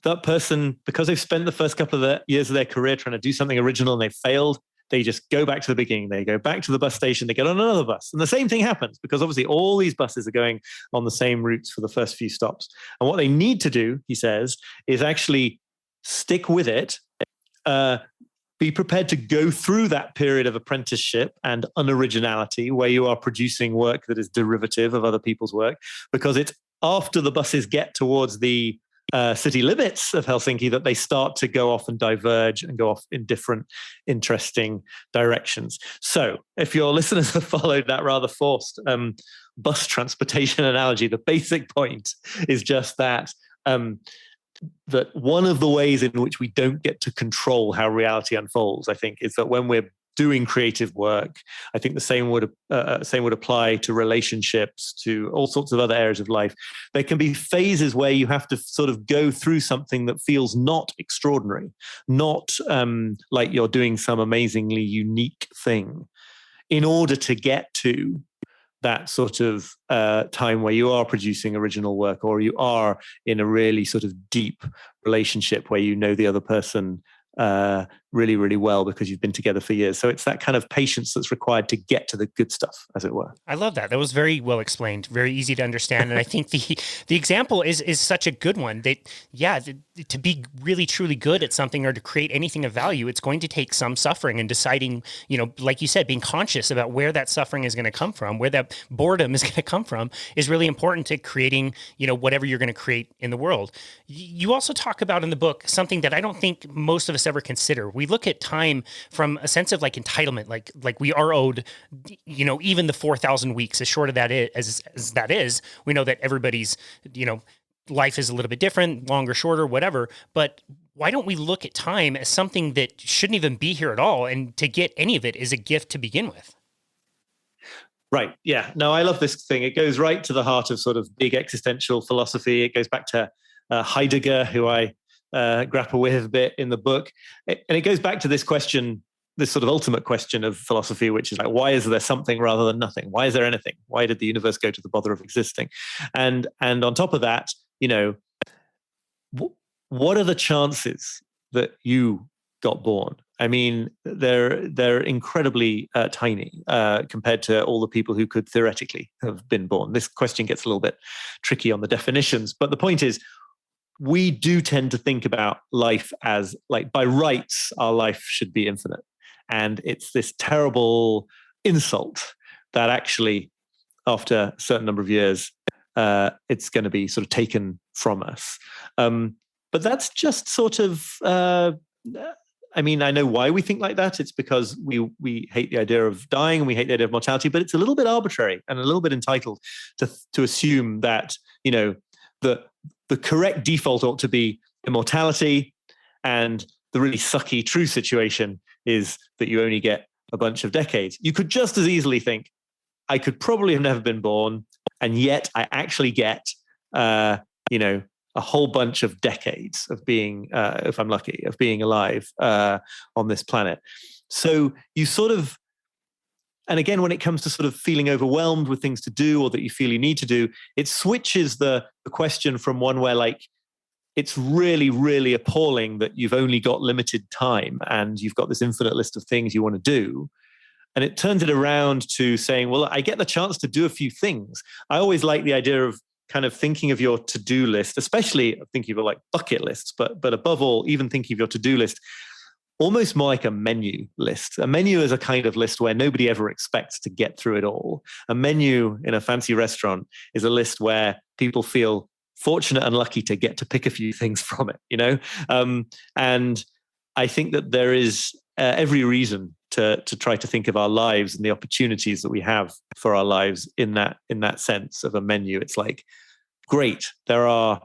that person, because they've spent the first couple of years of their career trying to do something original and they've failed, they just go back to the beginning. They go back to the bus station, they get on another bus. And the same thing happens because obviously all these buses are going on the same routes for the first few stops. And what they need to do, he says, is actually stick with it, be prepared to go through that period of apprenticeship and unoriginality where you are producing work that is derivative of other people's work, because it's after the buses get towards the city limits of Helsinki that they start to go off and diverge and go off in different interesting directions. So if your listeners have followed that rather forced bus transportation analogy, the basic point is just that that one of the ways in which we don't get to control how reality unfolds, I think, is that when we're doing creative work, I think the same would apply to relationships, to all sorts of other areas of life. There can be phases where you have to sort of go through something that feels not extraordinary, not like you're doing some amazingly unique thing, in order to get to that sort of time where you are producing original work, or you are in a really sort of deep relationship where you know the other person really, really well because you've been together for years. So it's that kind of patience that's required to get to the good stuff, as it were. I love that. That was very well explained, very easy to understand. And I think the example is such a good one that, to be really, truly good at something or to create anything of value, it's going to take some suffering, and deciding, like you said, being conscious about where that suffering is going to come from, where that boredom is going to come from, is really important to creating, whatever you're going to create in the world. You also talk about in the book something that I don't think most of us ever consider. We look at time from a sense of like entitlement, like we are owed, even the 4,000 weeks, as short of that is, as that is, we know that everybody's, life is a little bit different, longer, shorter, whatever. But why don't we look at time as something that shouldn't even be here at all? And to get any of it is a gift to begin with. Right. Yeah. No, I love this thing. It goes right to the heart of sort of big existential philosophy. It goes back to Heidegger, who I grapple with a bit in the book. And it goes back to this question, this sort of ultimate question of philosophy, which is like, why is there something rather than nothing? Why is there anything? Why did the universe go to the bother of existing? And on top of that, what are the chances that you got born? I mean, they're incredibly tiny compared to all the people who could theoretically have been born. This question gets a little bit tricky on the definitions, but the point is, we do tend to think about life as, like, by rights, our life should be infinite. And it's this terrible insult that actually, after a certain number of years, it's going to be sort of taken from us. But that's just sort of, I mean, I know why we think like that. It's because we hate the idea of dying and we hate the idea of mortality, but it's a little bit arbitrary and a little bit entitled to assume that, the correct default ought to be immortality, and the really sucky true situation is that you only get a bunch of decades. You could just as easily think, I could probably have never been born, and yet I actually get, a whole bunch of decades of being, if I'm lucky, of being alive on this planet. So you sort of, and again, when it comes to sort of feeling overwhelmed with things to do or that you feel you need to do, it switches the question from one where, like, it's really, really appalling that you've only got limited time and you've got this infinite list of things you want to do. And it turns it around to saying, well, I get the chance to do a few things. I always like the idea of kind of thinking of your to-do list, especially thinking of like bucket lists, but above all, even thinking of your to-do list almost more like a menu list. A menu is a kind of list where nobody ever expects to get through it all. A menu in a fancy restaurant is a list where people feel fortunate and lucky to get to pick a few things from it, and I think that there is every reason to try to think of our lives and the opportunities that we have for our lives in that sense of a menu. It's like, great, there are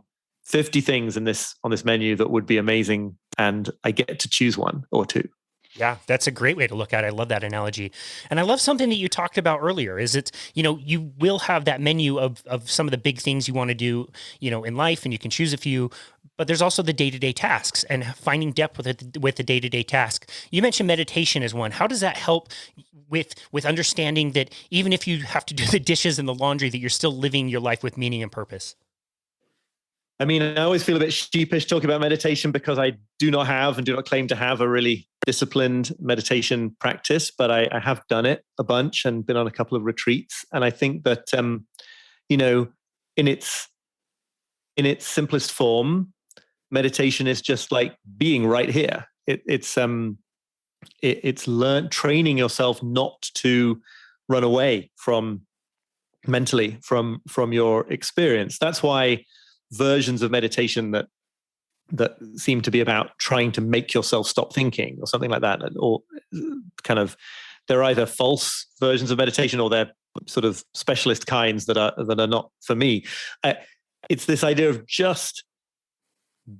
50 things on this menu that would be amazing, and I get to choose one or two. Yeah, that's a great way to look at it. I love that analogy. And I love something that you talked about earlier is it's, you will have that menu of some of the big things you want to do, in life, and you can choose a few, but there's also the day-to-day tasks and finding depth with the day-to-day task. You mentioned meditation as one. How does that help with understanding that even if you have to do the dishes and the laundry, that you're still living your life with meaning and purpose? I mean, I always feel a bit sheepish talking about meditation because I do not have and do not claim to have a really disciplined meditation practice, but I have done it a bunch and been on a couple of retreats. And I think that, in its simplest form, meditation is just like being right here. It's training yourself not to run away mentally from your experience. That's why versions of meditation that that seem to be about trying to make yourself stop thinking or something like that, or kind of, they're either false versions of meditation or they're sort of specialist kinds that are not for me. It's this idea of just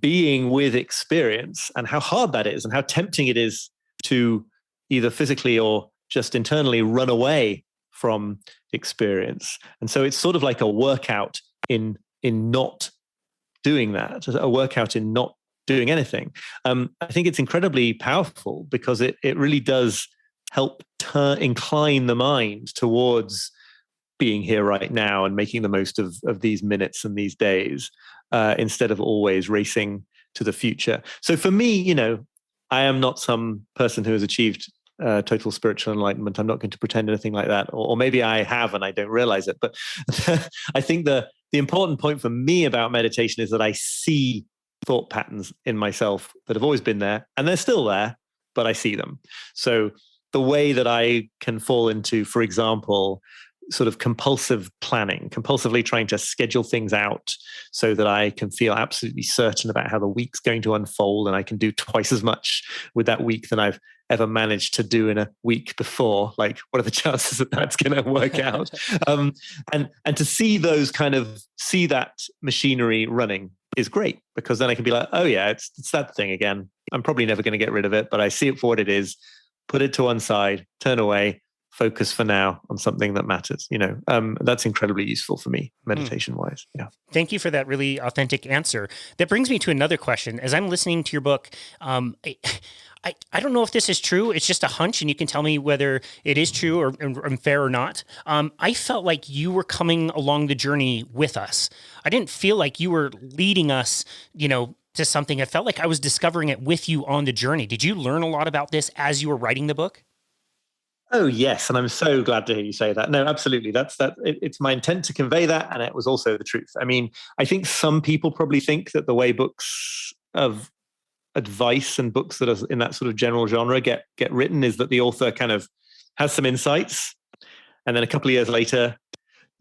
being with experience and how hard that is and how tempting it is to either physically or just internally run away from experience. And so it's sort of like a workout in not doing that, a workout in not doing anything. I think it's incredibly powerful because it really does help incline the mind towards being here right now and making the most of these minutes and these days, instead of always racing to the future. So for me, I am not some person who has achieved total spiritual enlightenment. I'm not going to pretend anything like that, or maybe I have and I don't realize it. But I think the important point for me about meditation is that I see thought patterns in myself that have always been there, and they're still there, but I see them. So the way that I can fall into, for example, sort of compulsive planning, compulsively trying to schedule things out so that I can feel absolutely certain about how the week's going to unfold, and I can do twice as much with that week than I've ever managed to do in a week before. Like, what are the chances that that's going to work out? And to see that machinery running is great, because then I can be like, oh yeah, it's that thing again. I'm probably never going to get rid of it, but I see it for what it is, put it to one side, turn away, focus for now on something that matters. That's incredibly useful for me, meditation wise. Yeah. Thank you for that really authentic answer. That brings me to another question. As I'm listening to your book, I don't know if this is true. It's just a hunch, and you can tell me whether it is true or fair or not. I felt like you were coming along the journey with us. I didn't feel like you were leading us, to something. I felt like I was discovering it with you on the journey. Did you learn a lot about this as you were writing the book? Oh, yes. And I'm so glad to hear you say that. No, absolutely. It's my intent to convey that. And it was also the truth. I mean, I think some people probably think that the way books of advice and books that are in that sort of general genre get written is that the author kind of has some insights, and then a couple of years later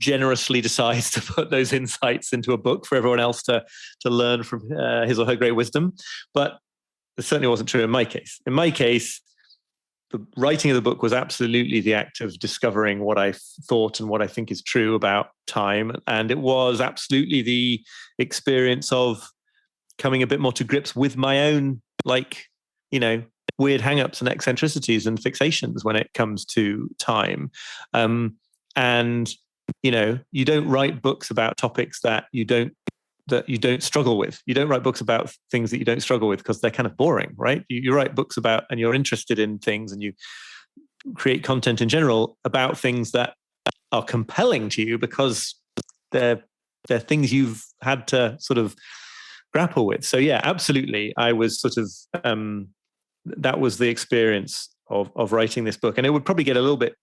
generously decides to put those insights into a book for everyone else to learn from his or her great wisdom. But it certainly wasn't true in my case. In my case, the writing of the book was absolutely the act of discovering what I thought and what I think is true about time. And it was absolutely the experience of coming a bit more to grips with my own, weird hangups and eccentricities and fixations when it comes to time. And you don't write books about topics that you don't struggle with. You don't write books about things that you don't struggle with because they're kind of boring, right? You write books about, and you're interested in things, and you create content in general about things that are compelling to you because they're things you've had to sort of grapple with. So yeah, absolutely. I was sort of, that was the experience of writing this book. And it would probably get a little bit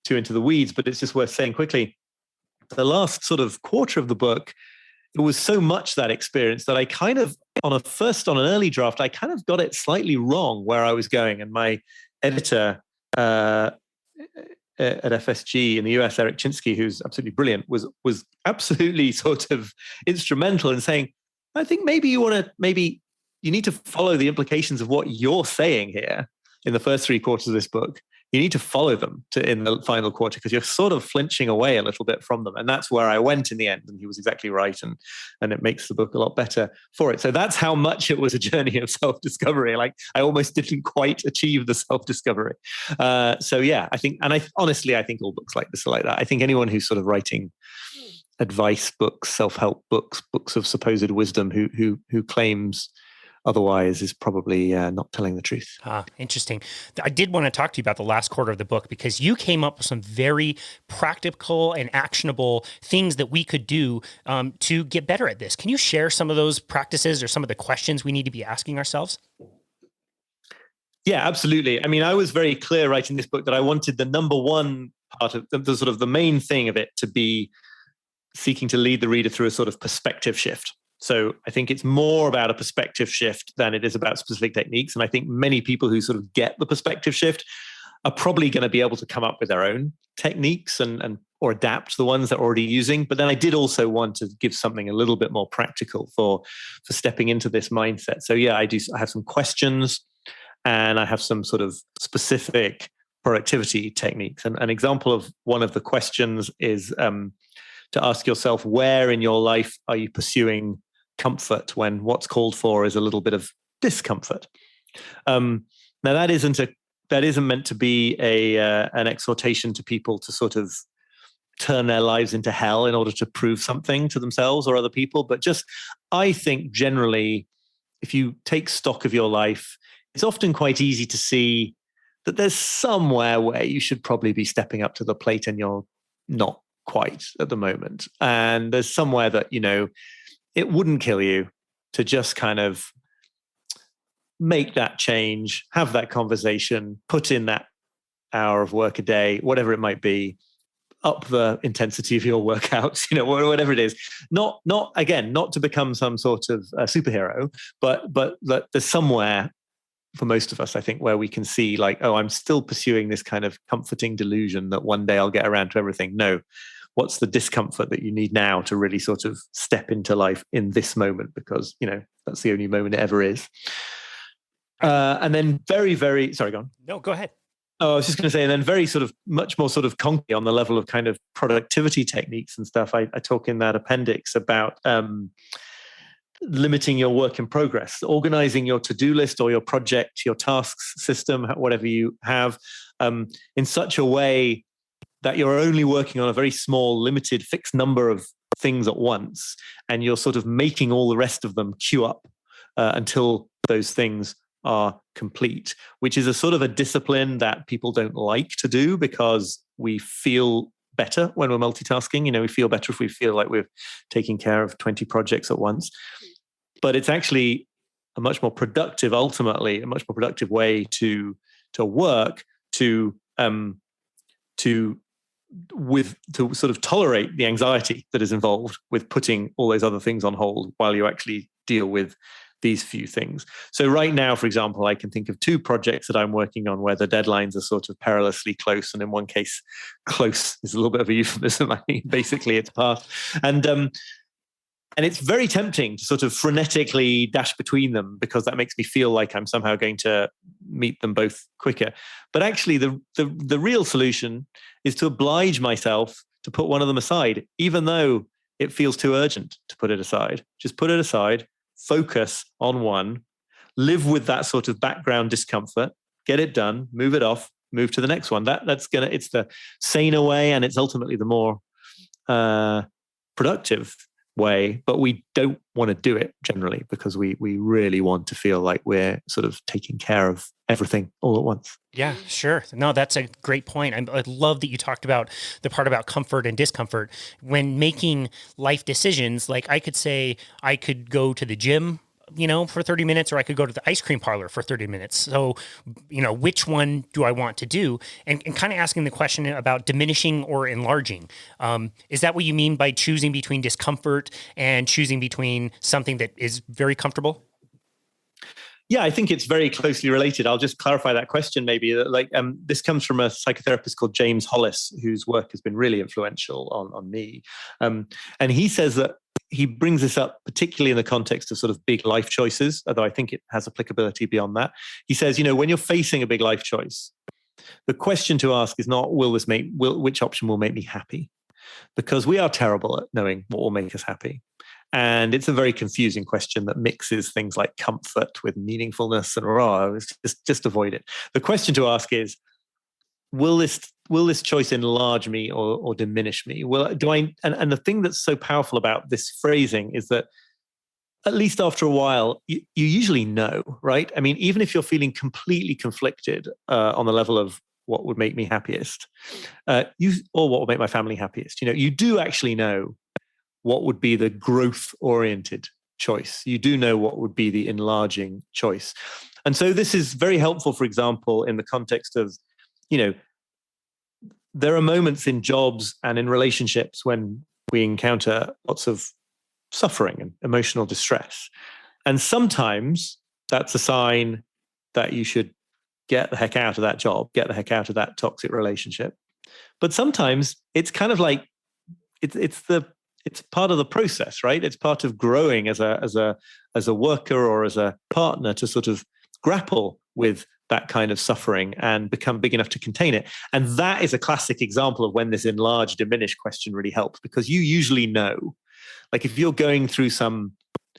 too into the weeds, but it's just worth saying quickly, the last sort of quarter of the book, it was so much that experience that I kind of, on an early draft, I kind of got it slightly wrong where I was going. And my editor at FSG in the US, Eric Chinsky, who's absolutely brilliant, was absolutely sort of instrumental in saying, I think maybe you need to follow the implications of what you're saying here in the first three quarters of this book. You need to follow them in the final quarter, because you're sort of flinching away a little bit from them. And that's where I went in the end. And he was exactly right. And it makes the book a lot better for it. So that's how much it was a journey of self-discovery. Like, I almost didn't quite achieve the self-discovery. So yeah, I think all books like this are like that. I think anyone who's sort of writing advice books, self-help books, books of supposed wisdom, who claims otherwise is probably not telling the truth. Interesting. I did want to talk to you about the last quarter of the book, because you came up with some very practical and actionable things that we could do to get better at this. Can you share some of those practices or some of the questions we need to be asking ourselves? Yeah, absolutely. I mean, I was very clear writing this book that I wanted the number one part of the sort of the main thing of it to be seeking to lead the reader through a sort of perspective shift. So I think it's more about a perspective shift than it is about specific techniques. And I think many people who sort of get the perspective shift are probably going to be able to come up with their own techniques and or adapt the ones that they're already using. But then I did also want to give something a little bit more practical for stepping into this mindset. So yeah, I have some questions, and I have some sort of specific productivity techniques. And an example of one of the questions is to ask yourself, where in your life are you pursuing comfort when what's called for is a little bit of discomfort? Now that isn't meant to be an exhortation to people to sort of turn their lives into hell in order to prove something to themselves or other people. But just, I think generally, if you take stock of your life, it's often quite easy to see that there's somewhere where you should probably be stepping up to the plate and you're not quite at the moment. And there's somewhere that, it wouldn't kill you to just kind of make that change, have that conversation, put in that hour of work a day, whatever it might be, up the intensity of your workouts, whatever it is. Not to become some sort of superhero, but there's somewhere for most of us, I think, where we can see like, oh, I'm still pursuing this kind of comforting delusion that one day I'll get around to everything. No, what's the discomfort that you need now to really sort of step into life in this moment? Because, that's the only moment it ever is. And then very, very, sorry, go on. No, go ahead. Oh, I was just going to say, and then very sort of much more sort of concrete on the level of kind of productivity techniques and stuff. I talk in that appendix about limiting your work in progress, organizing your to-do list or your project, your tasks system, whatever you have, in such a way that you're only working on a very small, limited, fixed number of things at once, and you're sort of making all the rest of them queue up until those things are complete, which is a sort of a discipline that people don't like to do because we feel better when we're multitasking. We feel better if we feel like we're taking care of 20 projects at once. But it's actually a much more productive, ultimately, a much more productive way to work, to sort of tolerate the anxiety that is involved with putting all those other things on hold while you actually deal with these few things. So right now, for example, I can think of 2 projects that I'm working on where the deadlines are sort of perilously close. And in one case, close is a little bit of a euphemism. I mean, basically it's past. And it's very tempting to sort of frenetically dash between them because that makes me feel like I'm somehow going to meet them both quicker. But actually, the real solution is to oblige myself to put one of them aside, even though it feels too urgent to put it aside. Just put it aside, focus on one, live with that sort of background discomfort, get it done, move it off, move to the next one. It's the saner way, and it's ultimately the more productive way, but we don't want to do it generally because we really want to feel like we're sort of taking care of everything all at once. Yeah, sure. No, that's a great point. I love that you talked about the part about comfort and discomfort. When making life decisions, like I could say I could go to the gym, for 30 minutes, or I could go to the ice cream parlor for 30 minutes. So, which one do I want to do? And kind of asking the question about diminishing or enlarging. Is that what you mean by choosing between discomfort and choosing between something that is very comfortable? Yeah, I think it's very closely related. I'll just clarify that question maybe. This comes from a psychotherapist called James Hollis, whose work has been really influential on me. And he says that he brings this up particularly in the context of sort of big life choices, although I think it has applicability beyond that. He says, when you're facing a big life choice, the question to ask is not, which option will make me happy? Because we are terrible at knowing what will make us happy. And it's a very confusing question that mixes things like comfort with meaningfulness and just avoid it. The question to ask is, will this choice enlarge me or diminish me? And the thing that's so powerful about this phrasing is that at least after a while, you usually know, right? I mean, even if you're feeling completely conflicted on the level of what would make me happiest, or what would make my family happiest, you do actually know what would be the growth-oriented choice. You do know what would be the enlarging choice. And so this is very helpful, for example, in the context of, there are moments in jobs and in relationships when we encounter lots of suffering and emotional distress. And sometimes that's a sign that you should get the heck out of that job, get the heck out of that toxic relationship. But sometimes it's kind of like it's part of the process, right? It's part of growing as a worker or as a partner to sort of grapple with that kind of suffering and become big enough to contain it. And that is a classic example of when this enlarge, diminish question really helps, because you usually know, like if you're going through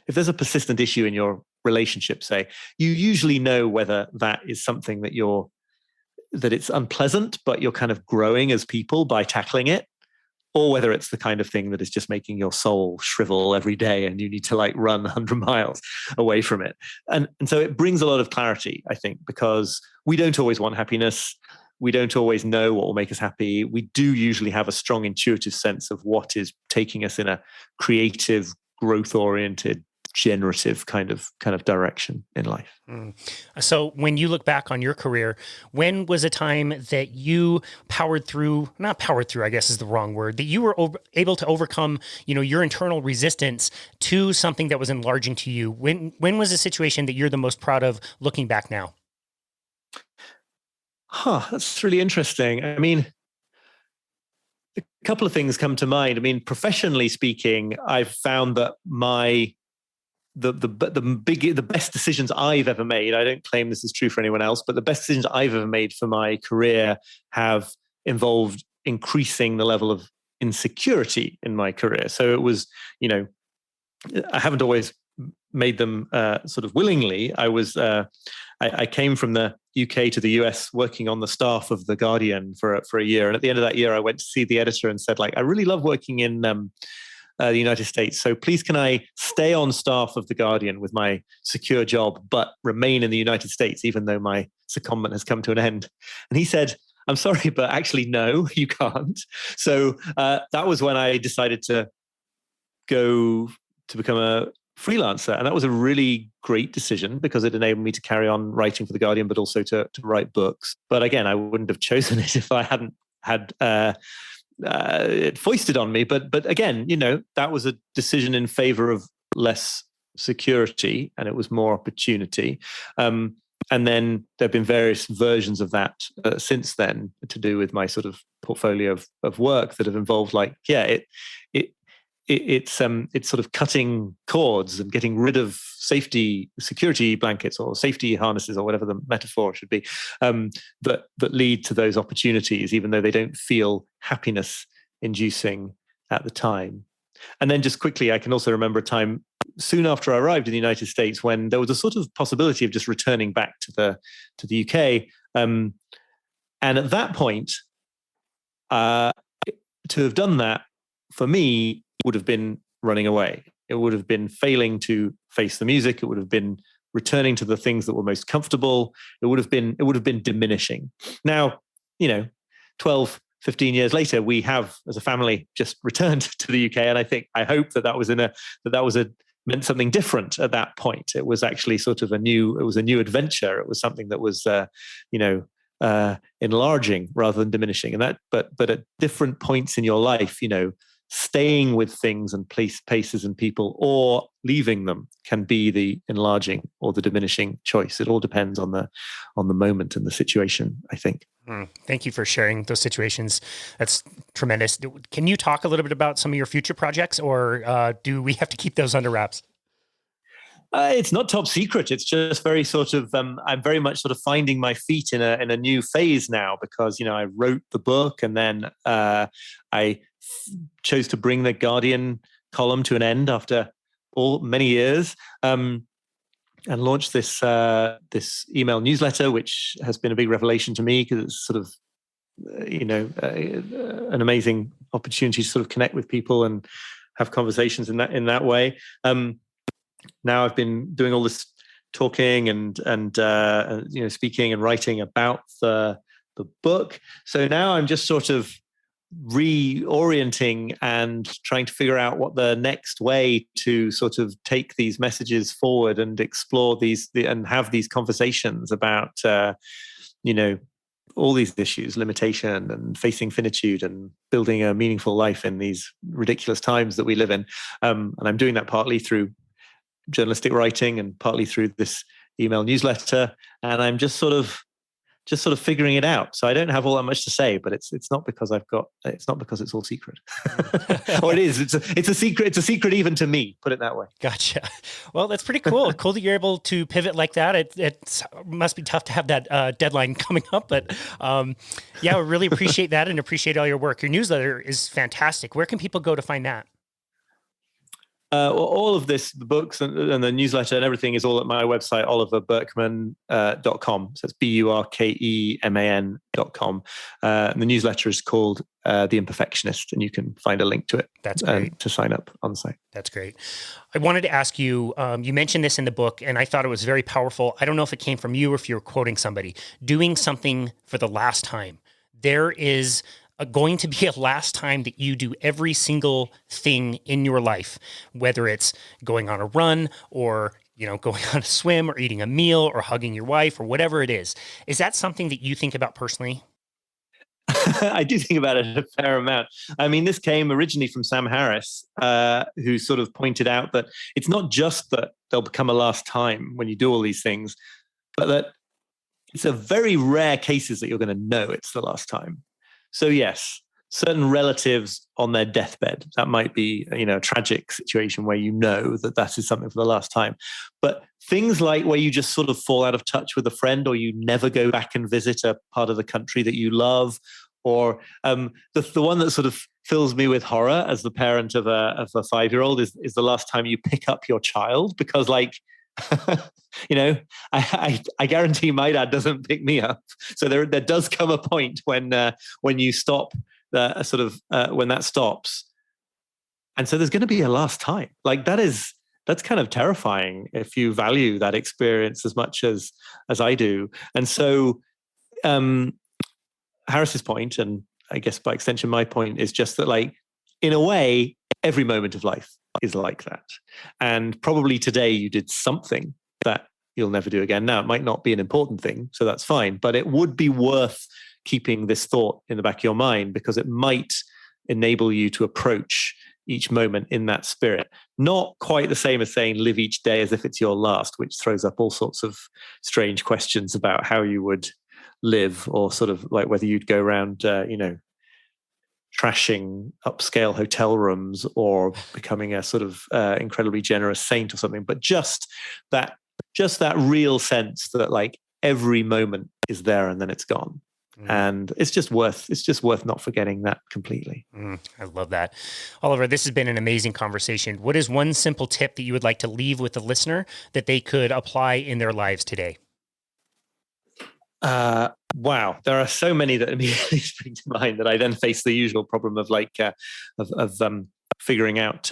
if there's a persistent issue in your relationship, say, you usually know whether that is something that it's unpleasant, but you're kind of growing as people by tackling it, or whether it's the kind of thing that is just making your soul shrivel every day and you need to like run 100 miles away from it. And so it brings a lot of clarity, I think, because we don't always want happiness. We don't always know what will make us happy. We do usually have a strong intuitive sense of what is taking us in a creative, growth-oriented, generative kind of direction in life. So when you look back on your career, when was a time that you not powered through, I guess is the wrong word, that you were able to overcome, your internal resistance to something that was enlarging to you? When was a situation that you're the most proud of looking back now? That's really interesting. I mean, a couple of things come to mind. I mean, professionally speaking, I've found that the best decisions I've ever made, I don't claim this is true for anyone else, but the best decisions I've ever made for my career have involved increasing the level of insecurity in my career. So it was, I haven't always made them sort of willingly. I came from the UK to the US working on the staff of The Guardian for a year. And at the end of that year, I went to see the editor and said, like, I really love working in the United States. So please, can I stay on staff of The Guardian with my secure job, but remain in the United States, even though my secondment has come to an end? And he said, I'm sorry, but actually, no, you can't. So that was when I decided to go to become a freelancer. And that was a really great decision because it enabled me to carry on writing for The Guardian, but also to write books. But again, I wouldn't have chosen it if I hadn't had it foisted on me. But again, that was a decision in favor of less security, and it was more opportunity. And then there have been various versions of that since then to do with my sort of portfolio of work that have involved, like, it's sort of cutting cords and getting rid of security blankets or safety harnesses or whatever the metaphor should be, that lead to those opportunities, even though they don't feel happiness inducing at the time. And then just quickly, I can also remember a time soon after I arrived in the United States when there was a sort of possibility of just returning back to the UK. And at that point, to have done that for me would have been running away. It would have been failing to face the music. It would have been returning to the things that were most comfortable. It would have been diminishing. Now, 12, 15 years later, we have, as a family, just returned to the UK. And I hope that meant something different at that point. It was actually sort of a new adventure. It was something that was, enlarging rather than diminishing. And but at different points in your life, staying with things and places and people or leaving them can be the enlarging or the diminishing choice. It all depends on the moment and the situation, I think. Thank you for sharing those situations. That's tremendous. Can you talk a little bit about some of your future projects, or do we have to keep those under wraps? It's not top secret. It's just very sort of, I'm very much sort of finding my feet in a new phase now because, I wrote the book and then I chose to bring the Guardian column to an end after many years, and launched this email newsletter, which has been a big revelation to me because it's sort of, an amazing opportunity to sort of connect with people and have conversations in that way. Now I've been doing all this talking and speaking and writing about the book. So now I'm just sort of reorienting and trying to figure out what the next way to sort of take these messages forward and explore and have these conversations about all these issues, limitation and facing finitude and building a meaningful life in these ridiculous times that we live in. And I'm doing that partly through journalistic writing and partly through this email newsletter. And I'm just sort of just sort of figuring it out. So I don't have all that much to say, but it's not because it's all secret. Or it is. It's a secret. It's a secret even to me. Put it that way. Gotcha. Well, that's pretty cool. Cool that you're able to pivot like that. It must be tough to have that deadline coming up, but yeah, we really appreciate that and appreciate all your work. Your newsletter is fantastic. Where can people go to find that? All of this, the books and the newsletter and everything is all at my website, oliverburkeman.com. So it's BURKEMAN.com. And the newsletter is called The Imperfectionist, and you can find a link to it. That's great. To sign up on the site. That's great. I wanted to ask you, you mentioned this in the book, and I thought it was very powerful. I don't know if it came from you or if you were quoting somebody. Doing something for the last time. There is going to be a last time that you do every single thing in your life, whether it's going on a run or, going on a swim or eating a meal or hugging your wife or whatever it is. Is that something that you think about personally? I do think about it a fair amount. I mean, this came originally from Sam Harris, who sort of pointed out that it's not just that there'll become a last time when you do all these things, but that it's a very rare cases that you're going to know it's the last time. So yes, certain relatives on their deathbed, that might be, a tragic situation where that is something for the last time. But things like where you just sort of fall out of touch with a friend, or you never go back and visit a part of the country that you love, or the one that sort of fills me with horror as the parent of a 5-year-old is the last time you pick up your child, because I guarantee my dad doesn't pick me up. So there does come a point when you stop, when that stops, and so there's going to be a last time. That's kind of terrifying if you value that experience as much as I do. And so Harris's point, and I guess by extension my point, is just that, in a way, every moment of life is like that. And probably today you did something that you'll never do again. Now, it might not be an important thing, so that's fine, but it would be worth keeping this thought in the back of your mind, because it might enable you to approach each moment in that spirit. Not quite the same as saying live each day as if it's your last, which throws up all sorts of strange questions about how you would live, or sort of like whether you'd go around, trashing upscale hotel rooms or becoming a sort of incredibly generous saint or something. But just that real sense that every moment is there and then it's gone. And it's just worth not forgetting that completely. I love that. Oliver, this has been an amazing conversation. What is one simple tip that you would like to leave with the listener that they could apply in their lives today? Wow, there are so many that immediately spring to mind that I then face the usual problem of figuring out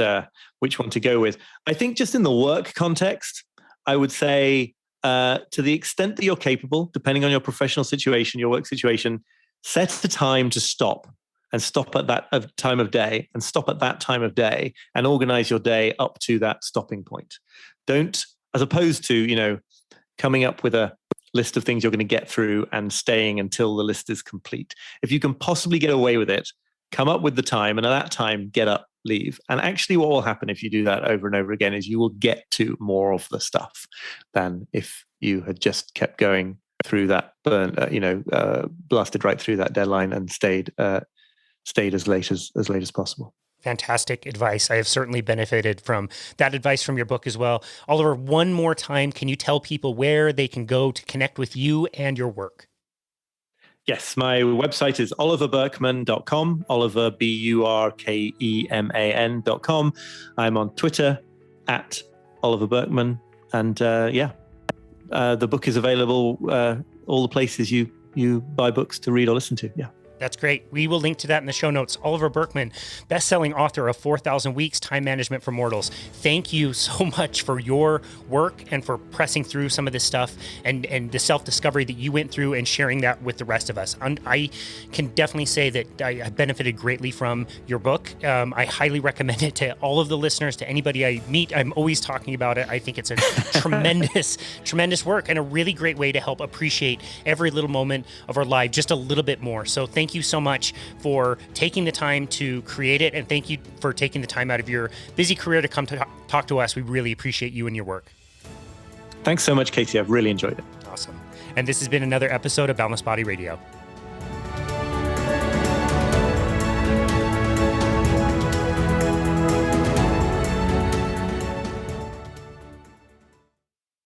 which one to go with. I think just in the work context, I would say to the extent that you're capable, depending on your professional situation, your work situation, set the time to stop, and stop at that time of day, and stop at that time of day, and organize your day up to that stopping point. Don't, as opposed to, coming up with a list of things you're going to get through and staying until the list is complete. If you can possibly get away with it, come up with the time, and at that time, get up, leave. And actually what will happen if you do that over and over again is you will get to more of the stuff than if you had just kept going through that blasted right through that deadline and stayed as late as possible. Fantastic advice. I have certainly benefited from that advice from your book as well. Oliver, one more time, can you tell people where they can go to connect with you and your work? Yes, my website is oliverburkeman.com, Oliver, BURKEMAN.com. I'm on Twitter at Oliver Burkeman. And the book is available all the places you buy books to read or listen to. Yeah. That's great. We will link to that in the show notes. Oliver Burkeman, best-selling author of 4,000 Weeks, Time Management for Mortals. Thank you so much for your work and for pressing through some of this stuff and the self-discovery that you went through and sharing that with the rest of us. I can definitely say that I benefited greatly from your book. I highly recommend it to all of the listeners, to anybody I meet. I'm always talking about it. I think it's a tremendous work and a really great way to help appreciate every little moment of our life just a little bit more. So thank you so much for taking the time to create it, and thank you for taking the time out of your busy career to come to talk to us. We really appreciate you and your work. Thanks so much, Casey. I've really enjoyed it. Awesome. and this has been another episode of Boundless Body Radio.